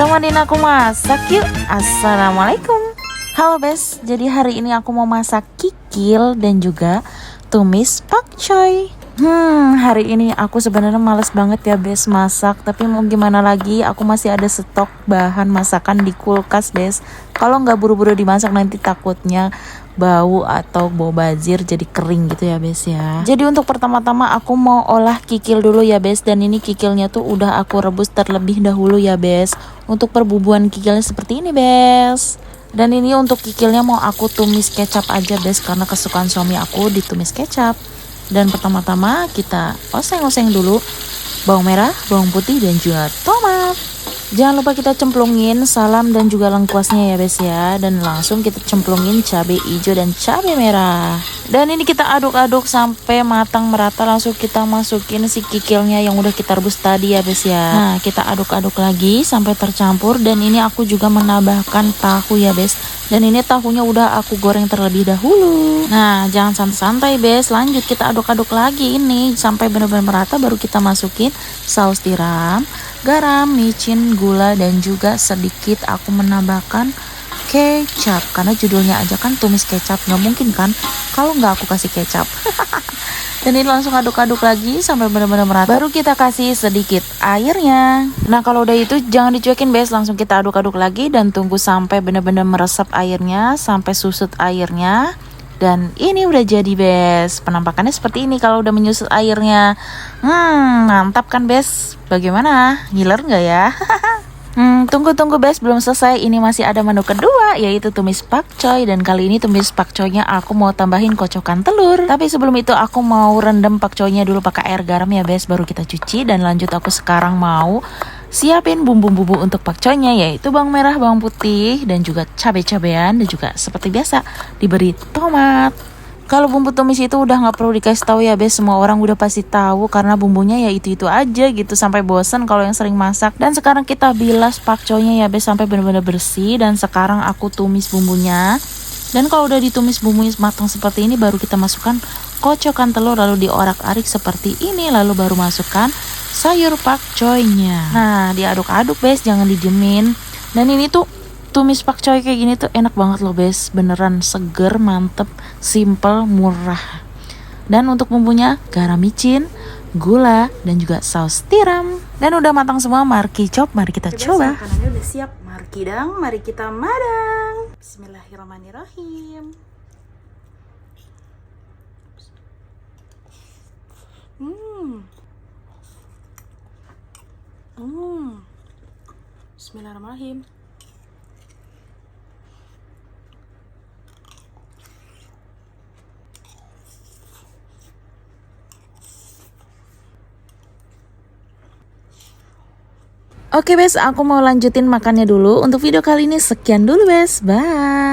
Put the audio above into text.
Temenin aku masak yuk. Assalamualaikum. Halo Bes, jadi hari ini aku mau masak kikil dan juga tumis pakcoy. Hari ini aku sebenarnya males banget ya Bes masak, tapi mau gimana lagi, aku masih ada stok bahan masakan di kulkas Bes. Kalau nggak buru-buru dimasak nanti takutnya bau atau bau bazir jadi kering gitu ya Bes ya. Jadi untuk pertama-tama aku mau olah kikil dulu ya Bes, dan ini kikilnya tuh udah aku rebus terlebih dahulu ya Bes. Untuk perbubuhan kikilnya seperti ini Bes. Dan ini untuk kikilnya mau aku tumis kecap aja Bes, karena kesukaan suami aku ditumis kecap. Dan pertama-tama kita oseng-oseng dulu bawang merah, bawang putih dan juga tomat. Jangan lupa kita cemplungin salam dan juga lengkuasnya ya Bes ya. Dan langsung kita cemplungin cabai hijau dan cabai merah. Dan ini kita aduk-aduk sampai matang merata. Langsung kita masukin si kikilnya yang udah kita rebus tadi ya Bes ya. Nah kita aduk-aduk lagi sampai tercampur. Dan ini aku juga menambahkan tahu ya Bes. Dan ini tahunya udah aku goreng terlebih dahulu. Nah jangan santai-santai Bes, lanjut kita aduk-aduk lagi ini sampai benar-benar merata. Baru kita masukin saus tiram, garam, micin, gula, dan juga sedikit aku menambahkan kecap. Karena judulnya aja kan tumis kecap, nggak mungkin kan kalau nggak aku kasih kecap. Dan ini langsung aduk-aduk lagi sampai benar-benar merata. Baru kita kasih sedikit airnya. Nah kalau udah itu jangan dicuekin Bes, langsung kita aduk-aduk lagi dan tunggu sampai benar-benar meresap airnya, sampai susut airnya. Dan ini udah jadi Bes. Penampakannya seperti ini kalau udah menyusut airnya. Mantap kan Bes? Bagaimana? Ngiler nggak ya? Tunggu Bes, belum selesai. Ini masih ada menu kedua, yaitu tumis pakcoy. Dan kali ini tumis pakcoynya aku mau tambahin kocokan telur. Tapi sebelum itu aku mau rendam pakcoynya dulu pakai air garam ya Bes, baru kita cuci. Dan lanjut aku sekarang mau siapin bumbu-bumbu untuk pakcoynya, yaitu bawang merah, bawang putih, dan juga cabai-cabean. Dan juga seperti biasa diberi tomat. Kalau bumbu tumis itu udah nggak perlu dikasih tahu ya Bes, semua orang udah pasti tahu karena bumbunya ya itu aja gitu sampai bosen kalau yang sering masak. Dan sekarang kita bilas pakcoynya ya Bes sampai benar-benar bersih. Dan sekarang aku tumis bumbunya. Dan kalau udah ditumis bumbunya matang seperti ini, baru kita masukkan kocokan telur lalu diorak-arik seperti ini, lalu baru masukkan sayur pakcoynya. Nah diaduk-aduk Bes, jangan didiemin. Dan ini tuh tumis pakcoy kayak gini tuh enak banget loh Bes, beneran seger, mantep, simple, murah. Dan untuk bumbunya garam, micin, gula, dan juga saus tiram. Dan udah matang semua, mari cop, mari kita coba. Makanannya udah siap, mari kidang, mari kita madang. Bismillahirrahmanirrahim. Bismillahirrahmanirrahim. Oke Bes, aku mau lanjutin makannya dulu. Untuk video kali ini sekian dulu Bes, bye.